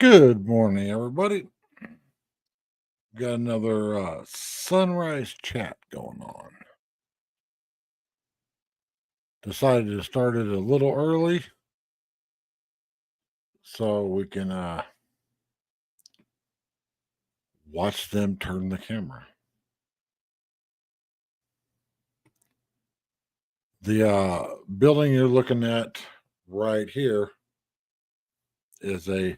Good morning, everybody. Got another Sunrise Chat going on. Decided to start it a little early so we can watch them turn the camera. The building you're looking at right here is a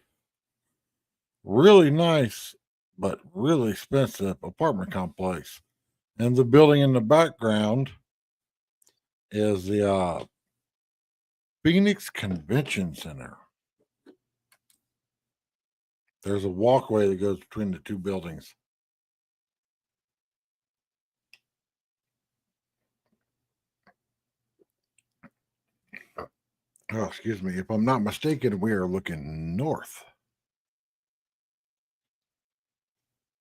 really nice but really expensive apartment complex. And the building in the background is the Phoenix Convention Center. There's a walkway that goes between the two buildings. Oh, excuse me. If I'm not mistaken, we are looking north.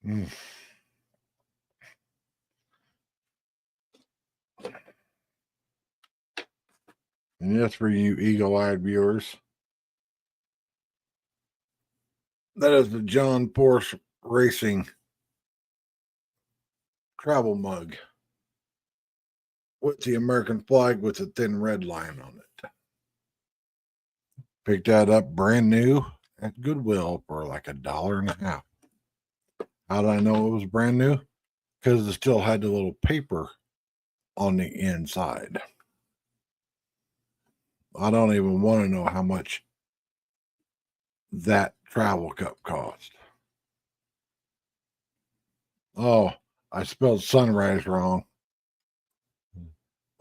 Mm. And that's for you eagle-eyed viewers. That is the John Porsche Racing travel mug with the American flag with a thin red line on it. Picked that up brand new at Goodwill for like $1.50. How did I know it was brand new? Because it still had the little paper on the inside. I don't even want to know how much that travel cup cost. Oh, I spelled sunrise wrong.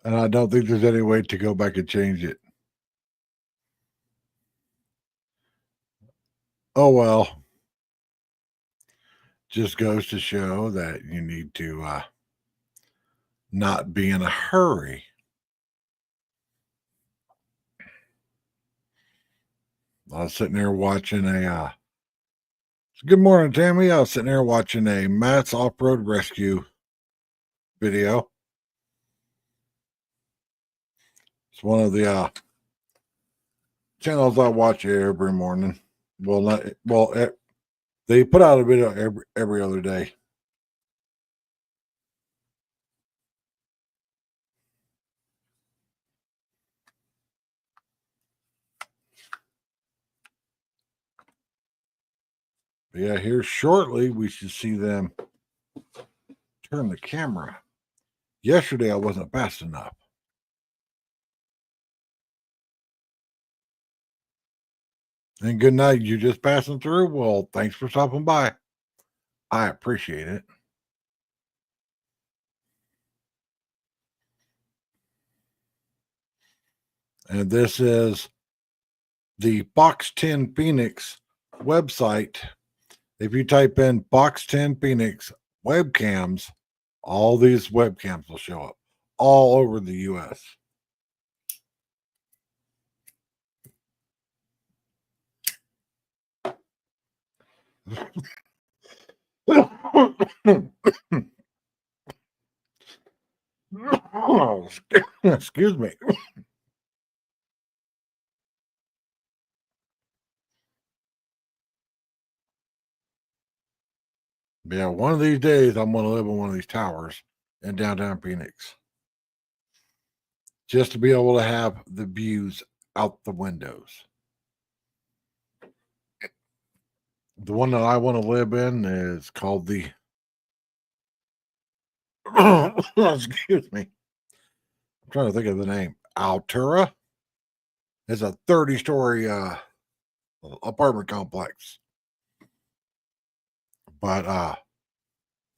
And I don't think there's any way to go back and change it. Oh, well. Just goes to show that you need to not be in a hurry. I was sitting there watching a good morning, Tammy. I was sitting there watching a Matt's Off-Road Rescue video. It's one of the channels I watch every morning. Well, they put out a video every other day. But yeah, here shortly we should see them turn the camera. Yesterday I wasn't fast enough. And good night. You just passing through? Well, thanks for stopping by. I appreciate it. And this is the Box 10 Phoenix website. If you type in Box 10 Phoenix webcams, all these webcams will show up all over the US. Excuse me. Yeah, one of these days I'm going to live in one of these towers in downtown Phoenix just to be able to have the views out the windows. The one that I want to live in is called the excuse me. I'm trying to think of the name. Altura. It's a 30-story apartment complex. But a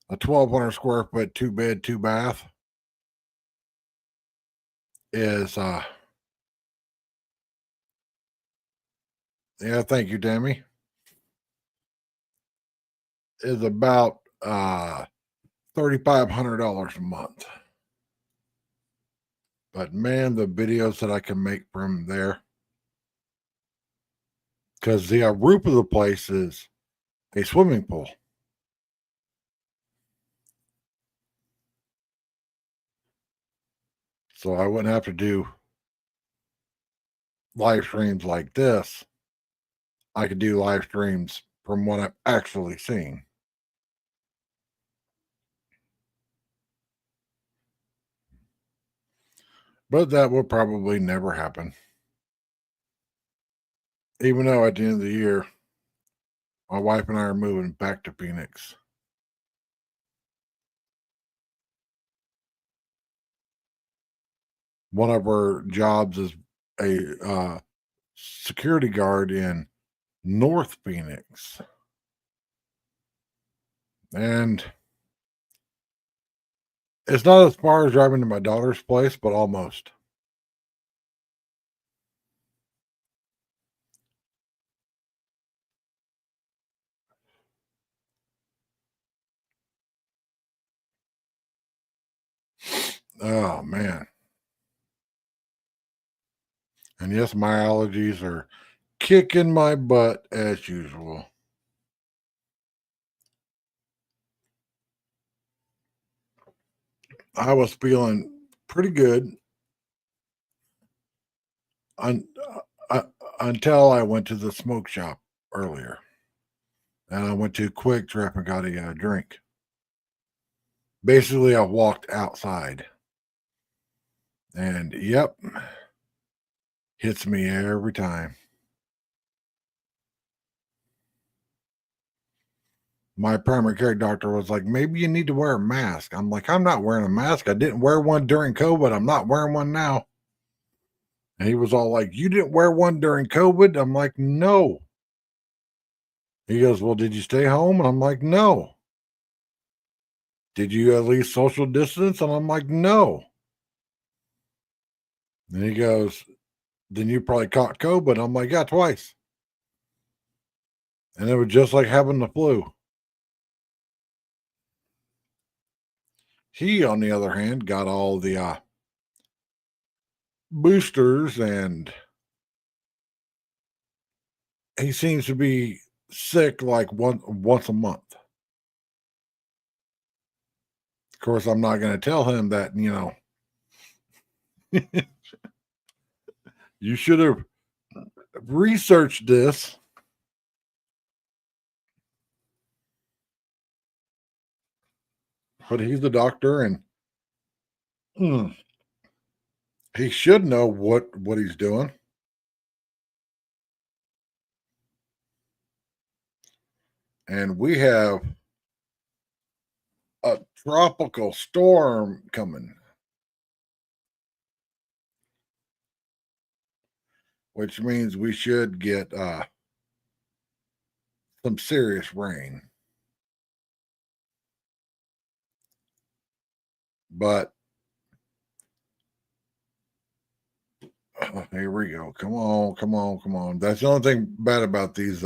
1,200 square foot, 2-bed, 2-bath is yeah, thank you, Tammy. Is about $3,500 a month. But man, the videos that I can make from there, because the roof of the place is a swimming pool. So I wouldn't have to do live streams like this I could do live streams from what I've actually seen. But that will probably never happen. Even though at the end of the year, my wife and I are moving back to Phoenix. One of our jobs is a security guard in North Phoenix. And it's not as far as driving to my daughter's place, but almost. Oh, man. And yes, my allergies are kicking my butt as usual. I was feeling pretty good un- until I went to the smoke shop earlier. And I went to Quick Trip and got a drink. Basically, I walked outside. And yep, hits me every time. My primary care doctor was like, maybe you need to wear a mask. I'm like, I'm not wearing a mask. I didn't wear one during COVID. I'm not wearing one now. And he was all like, you didn't wear one during COVID? I'm like, no. He goes, well, did you stay home? And I'm like, no. Did you at least social distance? And I'm like, no. And he goes, then you probably caught COVID. I'm like, yeah, twice. And it was just like having the flu. He, on the other hand, got all the boosters, and he seems to be sick like once a month. Of course, I'm not going to tell him that, you should have researched this, but he's the doctor, and mm, he should know what he's doing. And we have a tropical storm coming, which means we should get some serious rain. But here we go. Come on, come on, come on. That's the only thing bad about these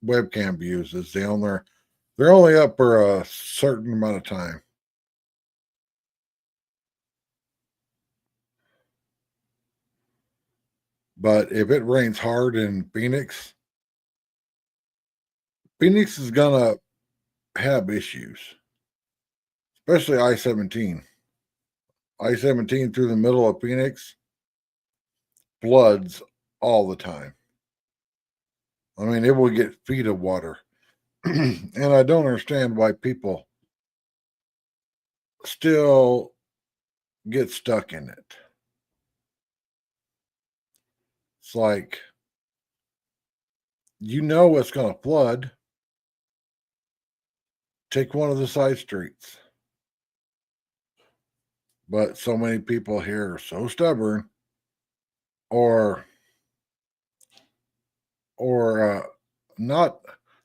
webcam views is they're only up for a certain amount of time. But if it rains hard in Phoenix is gonna have issues, especially I-17. I-17 through the middle of Phoenix floods all the time. I mean, it will get feet of water. And I don't understand why people still get stuck in it. It's like, it's going to flood. Take one of the side streets. But so many people here are so stubborn, or not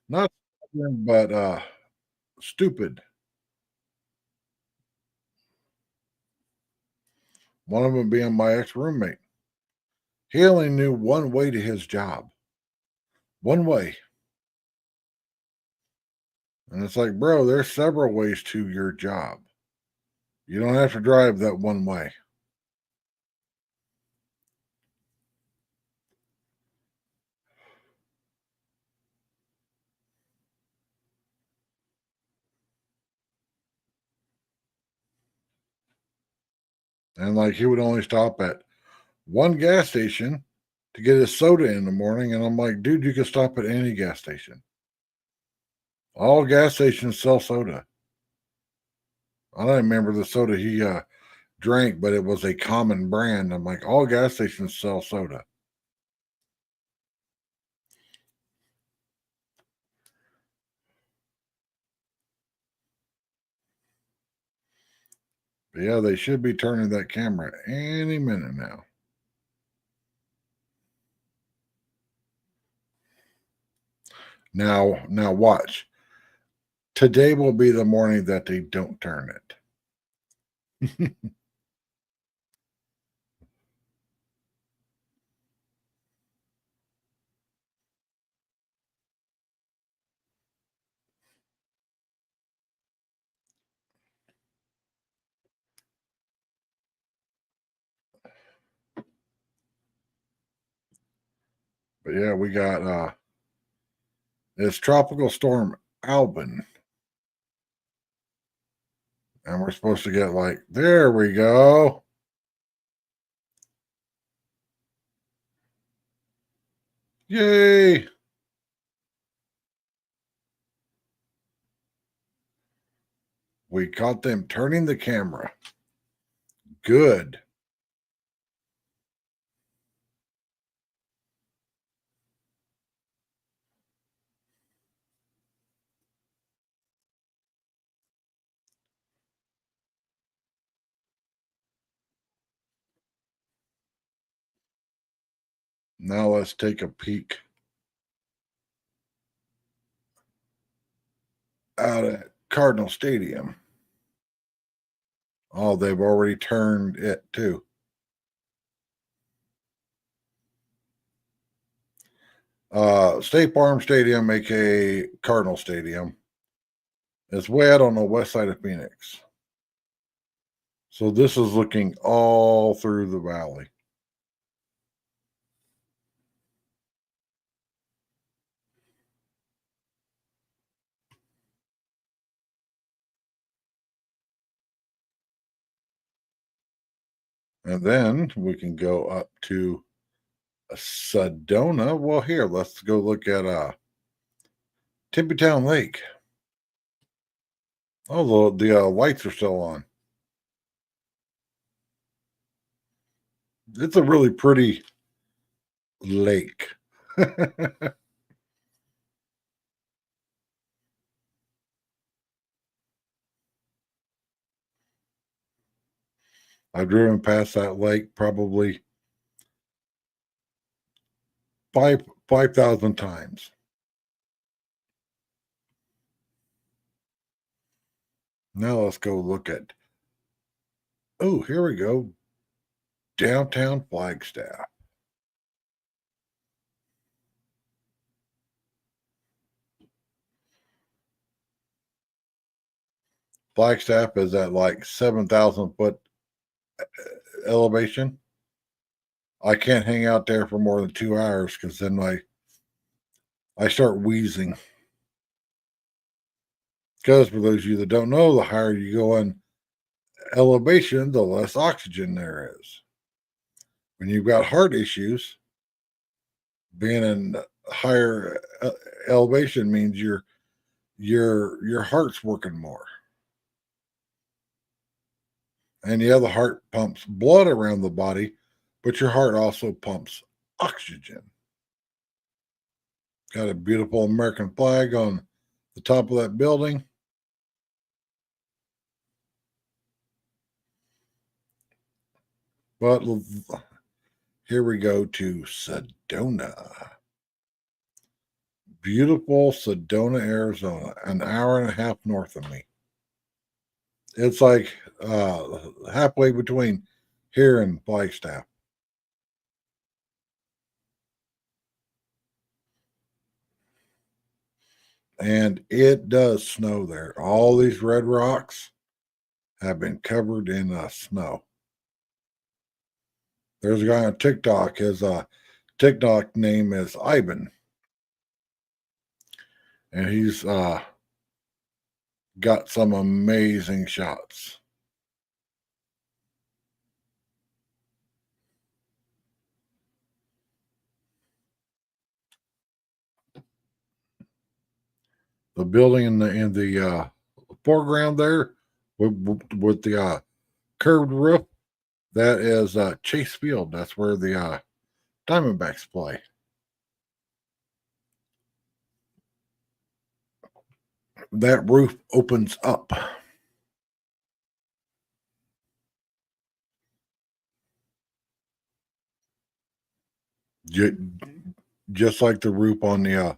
stubborn, but stupid. One of them being my ex roommate. He only knew one way to his job. One way. And it's like, bro, there's several ways to your job. You don't have to drive that one way. And like he would only stop at one gas station to get his soda in the morning. And I'm like, dude, you can stop at any gas station. All gas stations sell soda. I don't remember the soda he drank, but it was a common brand. I'm like, all gas stations sell soda. But yeah, they should be turning that camera any minute now. Now watch. Today will be the morning that they don't turn it. But yeah, we got it's tropical storm Alvin. And we're supposed to get like, there we go. Yay. We caught them turning the camera. Good. Now let's take a peek out at Cardinal Stadium. Oh, they've already turned it too. State Farm Stadium, aka Cardinal Stadium, is way out on the west side of Phoenix. So this is looking all through the valley. And then we can go up to Sedona. Well, here, let's go look at Tippytown Lake. Oh, the lights are still on. It's a really pretty lake. I've driven past that lake probably 5,000 times. Now let's go look at. Oh, here we go. Downtown Flagstaff. Flagstaff is at like 7,000 foot elevation. I can't hang out there for more than 2 hours because then I start wheezing. Because for those of you that don't know, the higher you go in elevation, the less oxygen there is. When you've got heart issues, being in higher elevation means your heart's working more. And the other heart pumps blood around the body, but your heart also pumps oxygen. Got a beautiful American flag on the top of that building. But here we go to Sedona. Beautiful Sedona, Arizona, an hour and a half north of me. It's like halfway between here and Flagstaff. And it does snow there. All these red rocks have been covered in snow. There's a guy on TikTok. His TikTok name is Ivan, and he's got some amazing shots. The building in the foreground there with the curved roof, that is Chase Field. That's where the Diamondbacks play. That roof opens up. Just like the roof on the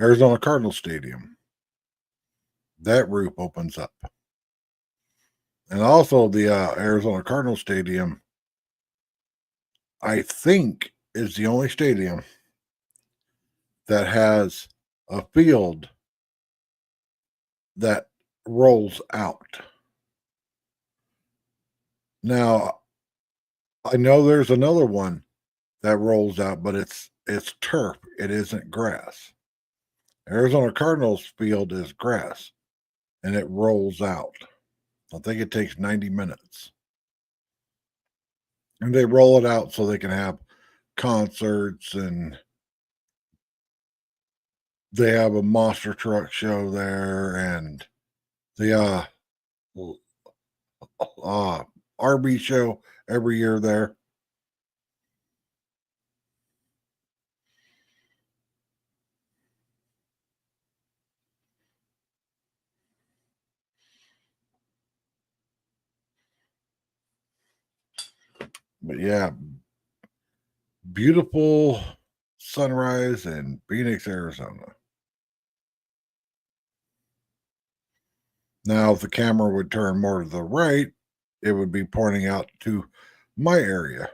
Arizona Cardinal Stadium. That roof opens up. And also the Arizona Cardinal Stadium, I think, is the only stadium that has a field that rolls out. Now, I know there's another one that rolls out, but it's turf. It isn't grass. Arizona Cardinals field is grass and it rolls out. I think it takes 90 minutes. And they roll it out so they can have concerts, and they have a monster truck show there, and the uh RB show every year there. But yeah, beautiful sunrise in Phoenix, Arizona. Now, if the camera would turn more to the right, it would be pointing out to my area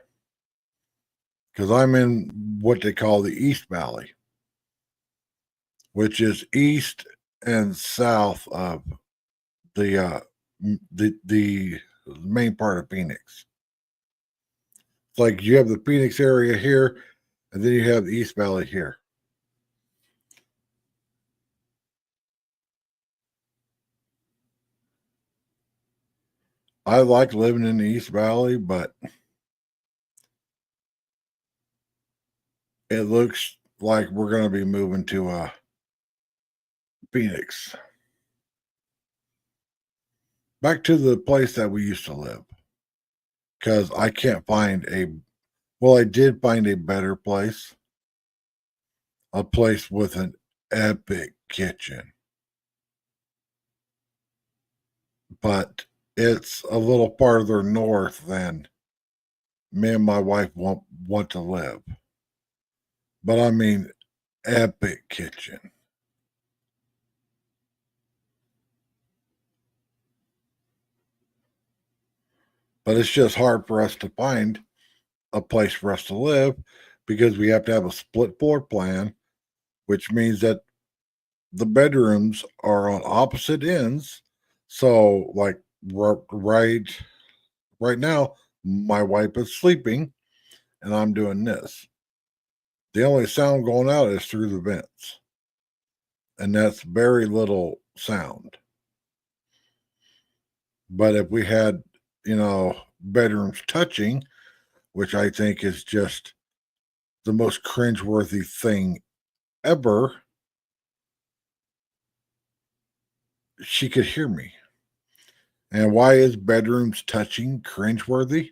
because I'm in what they call the East Valley, which is east and south of the the main part of Phoenix. It's like you have the Phoenix area here, and then you have the East Valley here. I like living in the East Valley, but it looks like we're going to be moving to Phoenix, back to the place that we used to live, because I can't find a. Well, I did find a better place, a place with an epic kitchen, but it's a little farther north than me and my wife want to live. But I mean, epic kitchen. But it's just hard for us to find a place for us to live because we have to have a split floor plan, which means that the bedrooms are on opposite ends. So, like right now, my wife is sleeping and I'm doing this. The only sound going out is through the vents, and that's very little sound. But if we had, bedrooms touching, which I think is just the most cringeworthy thing ever, she could hear me. And why is bedrooms touching cringeworthy?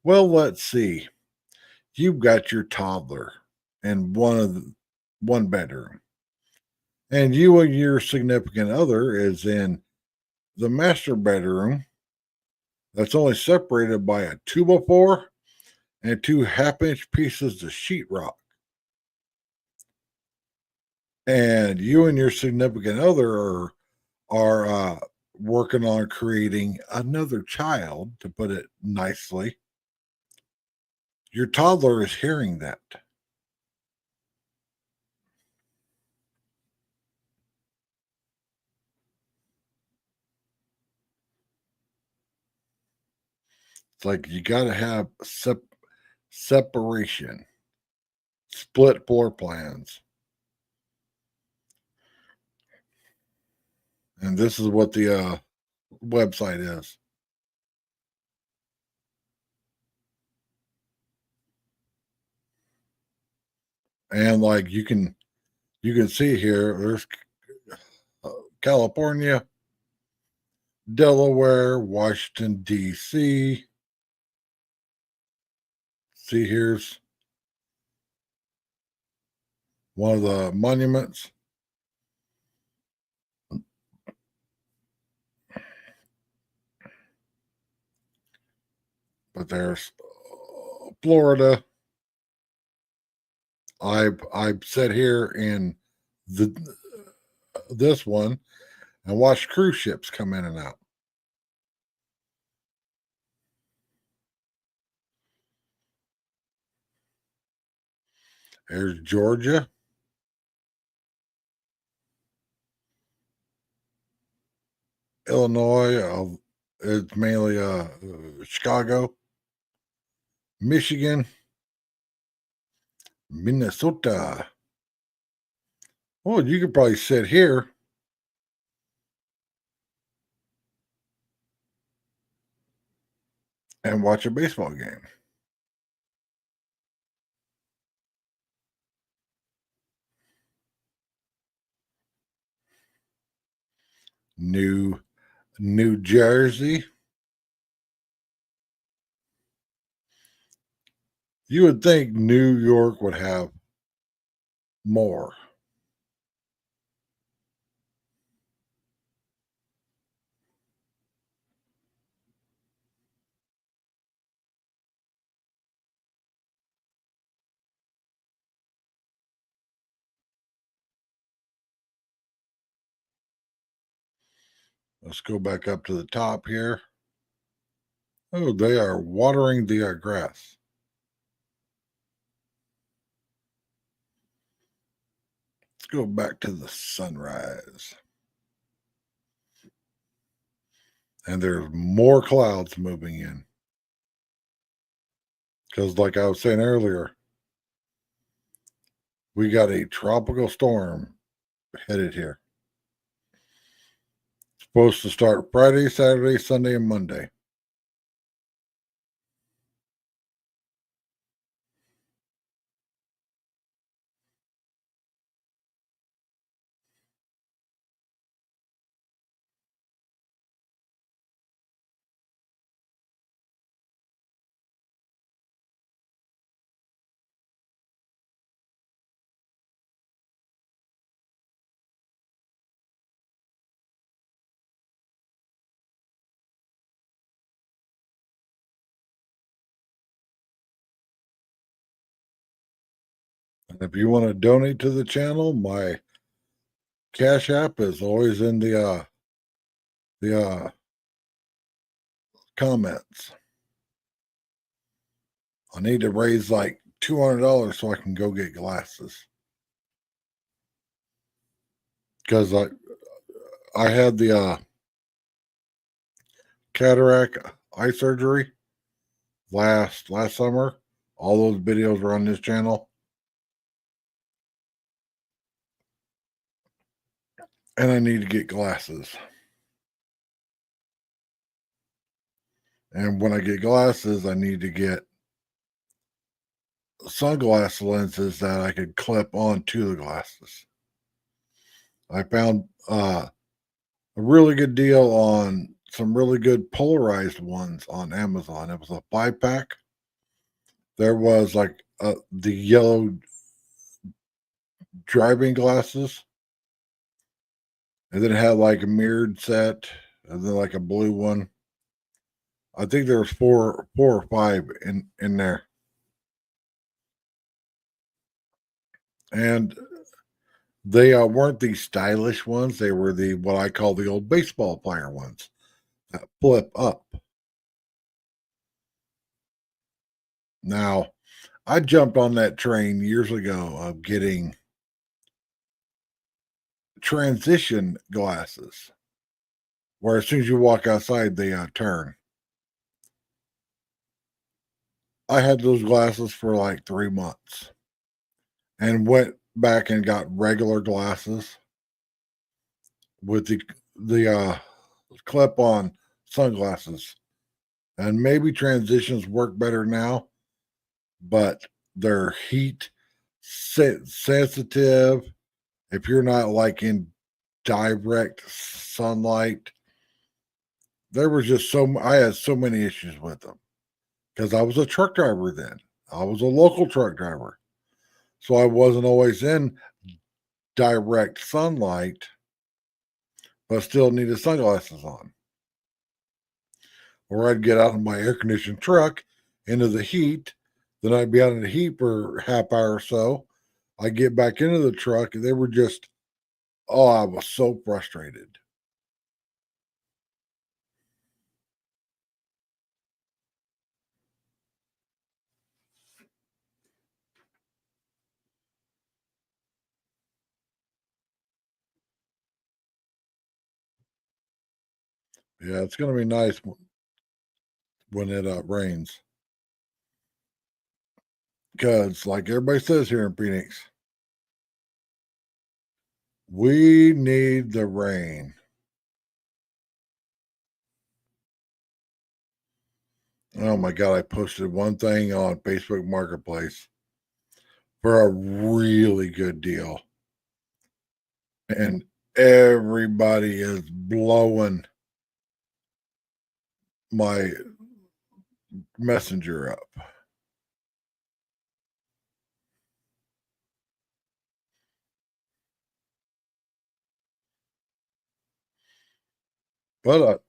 Well, let's see. You've got your toddler in one bedroom, and you and your significant other is in the master bedroom that's only separated by a 2x4 and two half-inch pieces of sheetrock. And you and your significant other are working on creating another child, to put it nicely. Your toddler is hearing that. It's like you got to have separation, split floor plans. And this is what the website is. And like you can see here, there's California, Delaware, Washington, D.C. See, here's one of the monuments. But there's Florida. I've sat here in this one and watched cruise ships come in and out. There's Georgia. Illinois. It's mainly Chicago. Michigan. Minnesota. Well, you could probably sit here and watch a baseball game. New Jersey. You would think New York would have more. Let's go back up to the top here. Oh, they are watering the grass. Let's go back to the sunrise. And there's more clouds moving in. Because, like I was saying earlier, we got a tropical storm headed here. It's supposed to start Friday, Saturday, Sunday, and Monday. And if you want to donate to the channel, my Cash App is always in the comments. I need to raise like $200 so I can go get glasses. Because I had the cataract eye surgery last summer. All those videos are on this channel. And I need to get glasses. And when I get glasses, I need to get sunglass lenses that I could clip onto the glasses. I found a really good deal on some really good polarized ones on Amazon. It was a 5-pack. There was like the yellow driving glasses, and then it had like a mirrored set, and then like a blue one. I think there was four or five in there, and they weren't the stylish ones. They were the what I call the old baseball player ones that flip up. Now, I jumped on that train years ago of getting transition glasses, where as soon as you walk outside, they turn. I had those glasses for like 3 months and went back and got regular glasses with the clip-on sunglasses. And maybe transitions work better now, but they're heat sensitive. If you're not like in direct sunlight. There was just I had so many issues with them because I was a truck driver then. I was a local truck driver. So I wasn't always in direct sunlight, but still needed sunglasses on. Or I'd get out of my air conditioned truck into the heat. Then I'd be out in the heat for a half hour or so. I get back into the truck and they were just, oh, I was so frustrated. Yeah, it's going to be nice when it rains. Because, like everybody says here in Phoenix, we need the rain. Oh my God, I posted one thing on Facebook Marketplace for a really good deal. And everybody is blowing my messenger up. But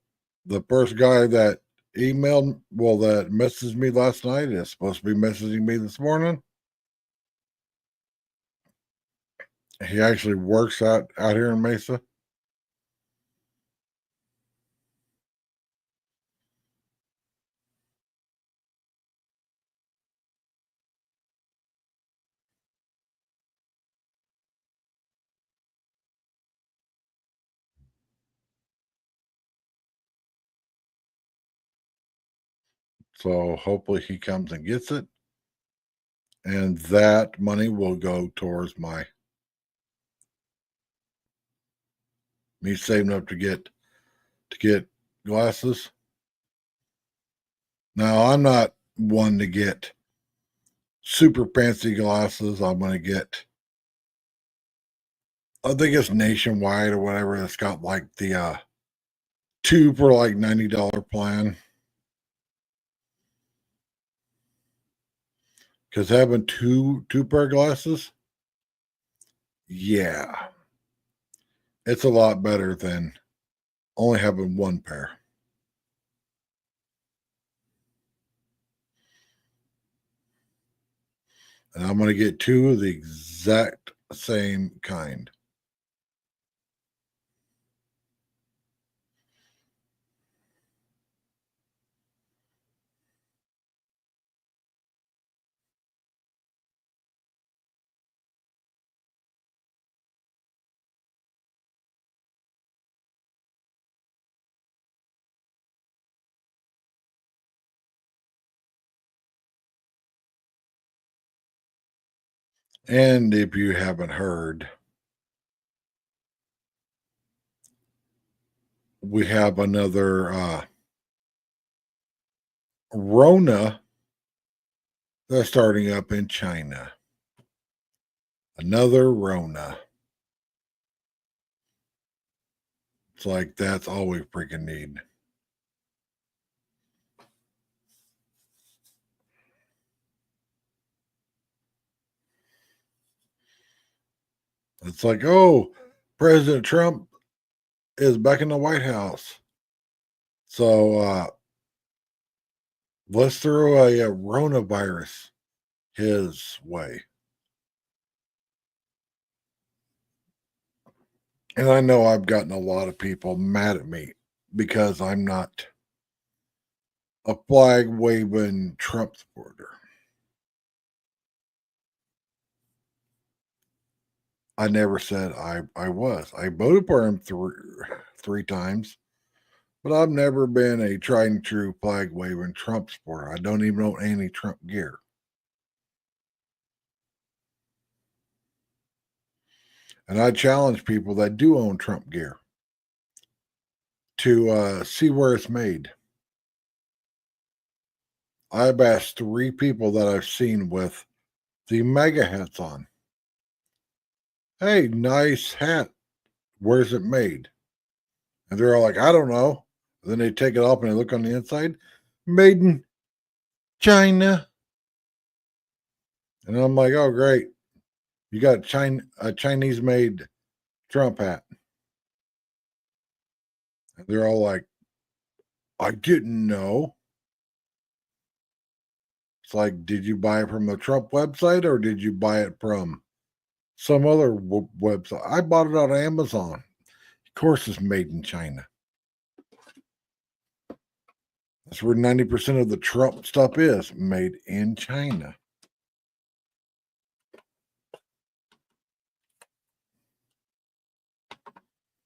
the first guy that that messaged me last night is supposed to be messaging me this morning. He actually works out here in Mesa. So hopefully he comes and gets it. And that money will go towards me saving up to get glasses. Now I'm not one to get super fancy glasses. I'm gonna get, I think it's Nationwide or whatever. It's got like the two for like $90 plan. Because having two pair of glasses, yeah, it's a lot better than only having one pair. And I'm going to get two of the exact same kind. And if you haven't heard, we have another Rona that's starting up in China. Another Rona. It's like that's all we freaking need. It's like, oh, President Trump is back in the White House. So let's throw a coronavirus his way. And I know I've gotten a lot of people mad at me because I'm not a flag waving Trump supporter. I never said I was. I voted for him three times, but I've never been a tried and true flag waving Trump supporter. I don't even own any Trump gear. And I challenge people that do own Trump gear to see where it's made. I've asked three people that I've seen with the mega hats on. Hey, nice hat. Where's it made? And they're all like, I don't know. Then they take it off and they look on the inside, made in China. And I'm like, oh, great. You got a Chinese made Trump hat. And they're all like, I didn't know. It's like, did you buy it from the Trump website or did you buy it from some other website? I bought it on Amazon. Of course, it's made in China. That's where 90% of the Trump stuff is made in China.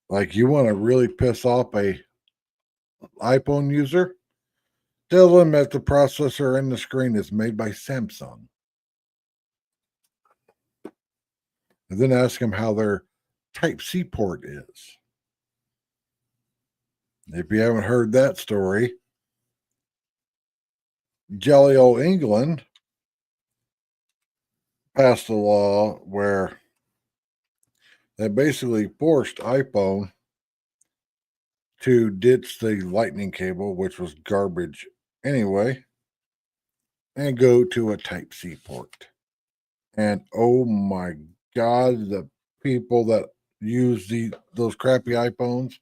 Like, you want to really piss off a iPhone user? Tell them that the processor and the screen is made by Samsung. And then ask them how their Type-C port is. If you haven't heard that story, Jelly old England passed a law where they basically forced iPhone to ditch the lightning cable, which was garbage anyway, and go to a Type-C port. And oh my God, the people that use those crappy iPhones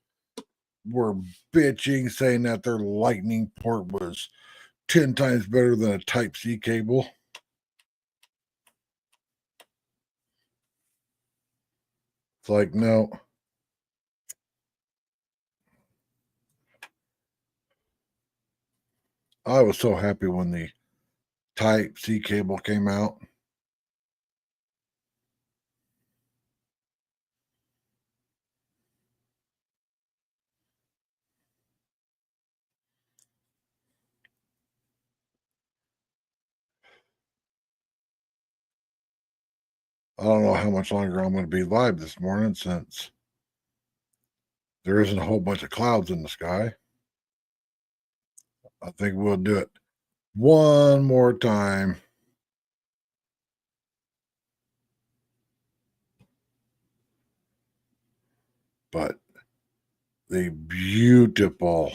were bitching, saying that their lightning port was 10 times better than a Type-C cable. It's like, no. I was so happy when the Type-C cable came out. I don't know how much longer I'm going to be live this morning since there isn't a whole bunch of clouds in the sky. I think we'll do it one more time. But the beautiful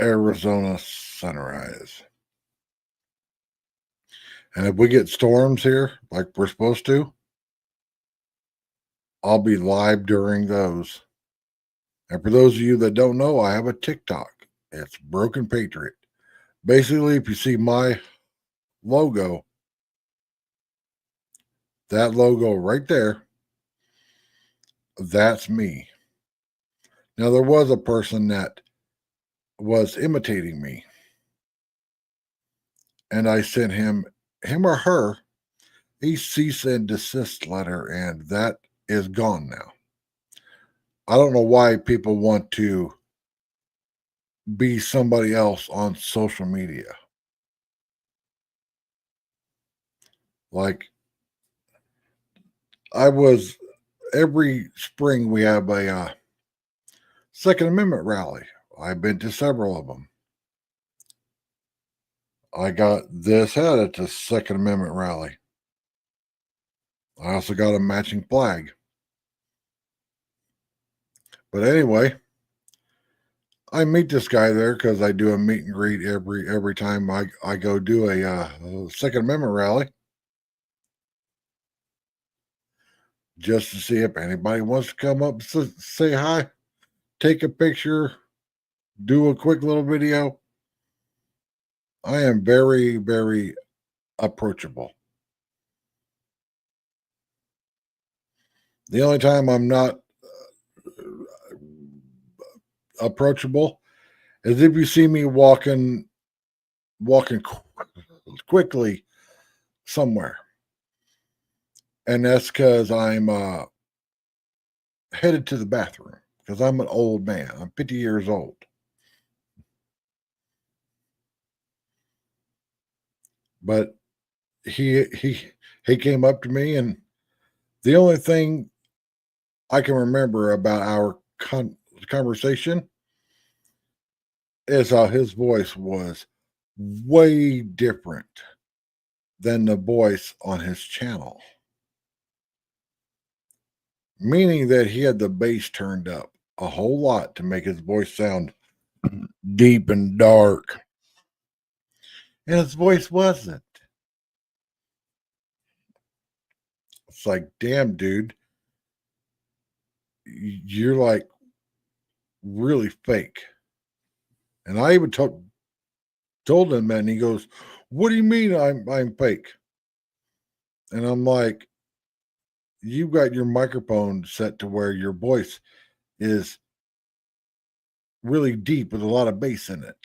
Arizona sunrise. And if we get storms here, like we're supposed to, I'll be live during those. And for those of you that don't know, I have a TikTok. It's Broken Patriot. Basically, if you see my logo, that logo right there, that's me. Now, there was a person that was imitating me, and I sent him or her a cease and desist letter, and that is gone now. I don't know why people want to be somebody else on social media. Like, every spring we have a Second Amendment rally. I've been to several of them. I got this hat at the Second Amendment rally. I also got a matching flag. But anyway, I meet this guy there because I do a meet and greet every time I go do a Second Amendment rally, just to see if anybody wants to come up and say hi, take a picture, do a quick little video. I am very, very approachable. The only time I'm not approachable is if you see me walking quickly somewhere, and that's because I'm headed to the bathroom because I'm an old man. I'm 50 years old. But he came up to me, and the only thing I can remember about our conversation is how his voice was way different than the voice on his channel. meaning that he had the bass turned up a whole lot to make his voice sound deep and dark. And his voice wasn't. It's like, damn, dude, you're like really fake. And I even told him that, and he goes, "What do you mean I'm fake?" And I'm like, "You've got your microphone set to where your voice is really deep with a lot of bass in it."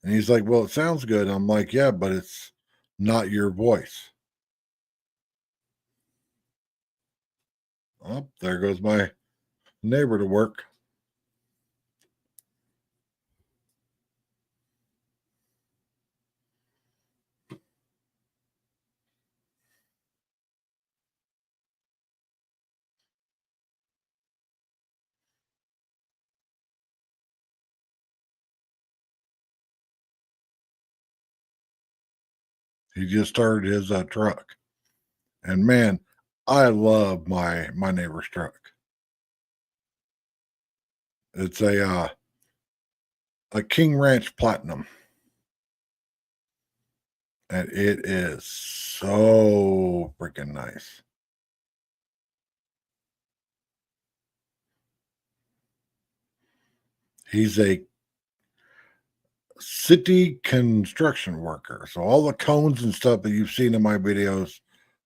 And he's like, "Well, it sounds good." I'm like, "Yeah, but it's not your voice." Oh, there goes my neighbor to work. He just started his truck, and man, I love my neighbor's truck. It's a King Ranch Platinum, and it is so freaking nice. He's a city construction worker. So all the cones and stuff that you've seen in my videos,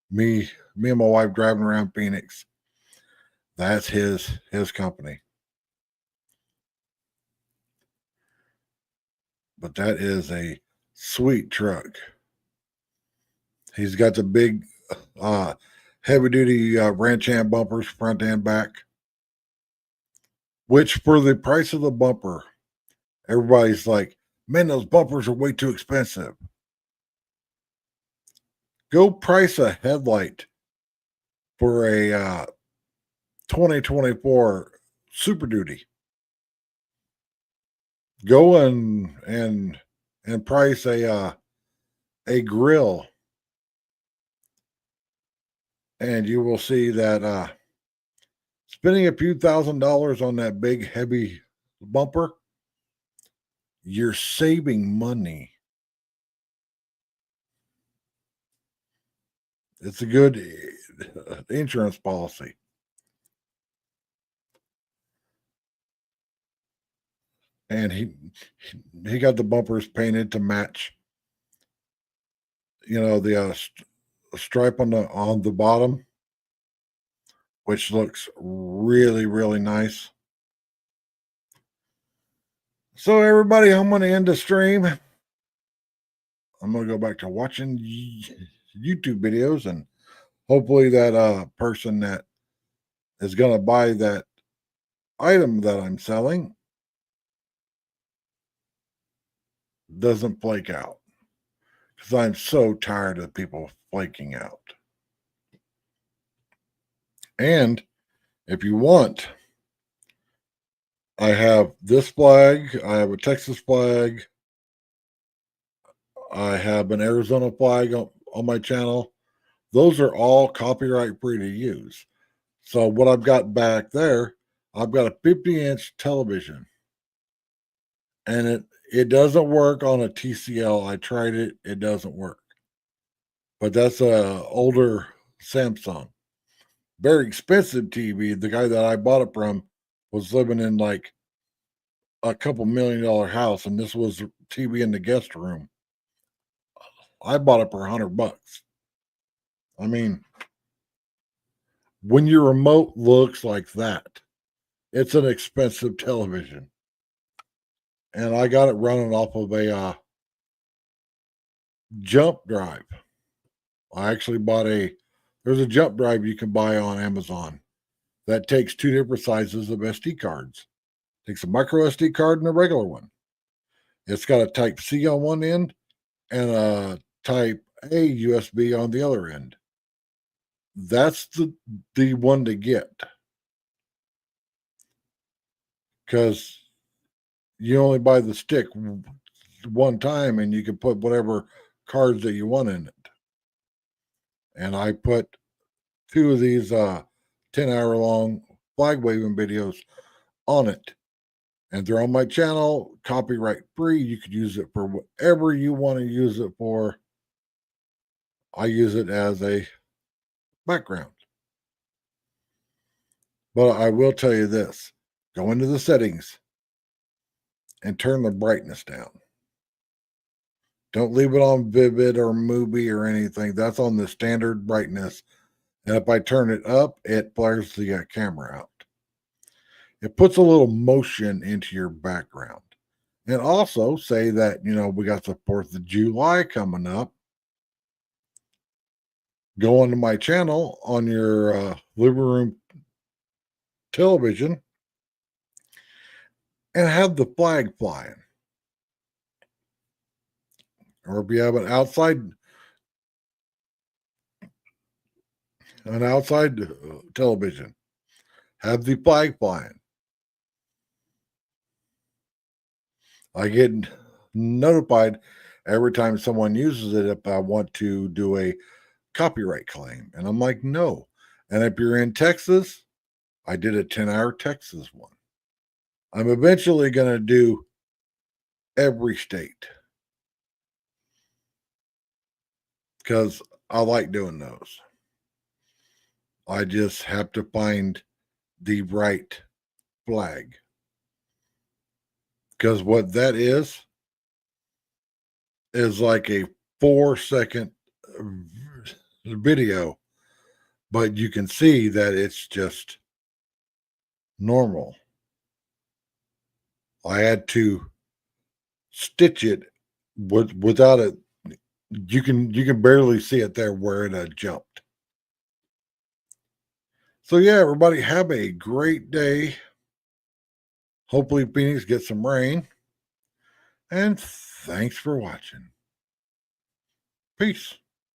me and my wife driving around Phoenix, that's his company. But that is a sweet truck. He's got the big uh heavy duty ranch hand bumpers front and back, which for the price of the bumper, everybody's like, man, those bumpers are way too expensive. Go price a headlight for a 2024 Super Duty. Go and price a grill, and you will see that spending a few $1,000s on that big heavy bumper, you're saving money. It's a good insurance policy. And he got the bumpers painted to match, the stripe on the bottom, which looks really really nice. So everybody, I'm going to end the stream. I'm going to go back to watching YouTube videos, and hopefully that person that is going to buy that item that I'm selling doesn't flake out, because I'm so tired of people flaking out. And if you want, I have this flag, I have a Texas flag, I have an Arizona flag on my channel. Those are all copyright free to use. So what I've got back there, I've got a 50-inch television, and it doesn't work on a TCL. I tried it; it doesn't work. But that's a older Samsung, very expensive TV. The guy that I bought it from was living in like a couple $1 million house, and this was TV in the guest room. I bought it for $100. I mean, when your remote looks like that, it's an expensive television. And I got it running off of a jump drive. I actually there's a jump drive you can buy on Amazon that takes two different sizes of SD cards. Takes a micro SD card and a regular one. It's got a type C on one end and a type A USB on the other end. That's the one to get, because you only buy the stick one time and you can put whatever cards that you want in it. And I put two of these 10-hour long flag waving videos on it. And they're on my channel, copyright free. You could use it for whatever you want to use it for. I use it as a background. But I will tell you this, go into the settings and turn the brightness down. Don't leave it on vivid or movie or anything. That's on the standard brightness. And if I turn it up, it blurs the camera out. It puts a little motion into your background. And also say that, we got the 4th of July coming up. Go onto my channel on your living room television and have the flag flying. Or if you have an outside television, have the flag flying. I get notified every time someone uses it if I want to do a copyright claim. And I'm like, no. And if you're in Texas, I did a 10-hour Texas one. I'm eventually going to do every state because I like doing those. I just have to find the right flag. Because what that is like a 4-second video, but you can see that it's just normal. I had to stitch it without it. You can barely see it there where it jumped. So yeah, everybody have a great day. Hopefully Phoenix gets some rain. And thanks for watching. Peace.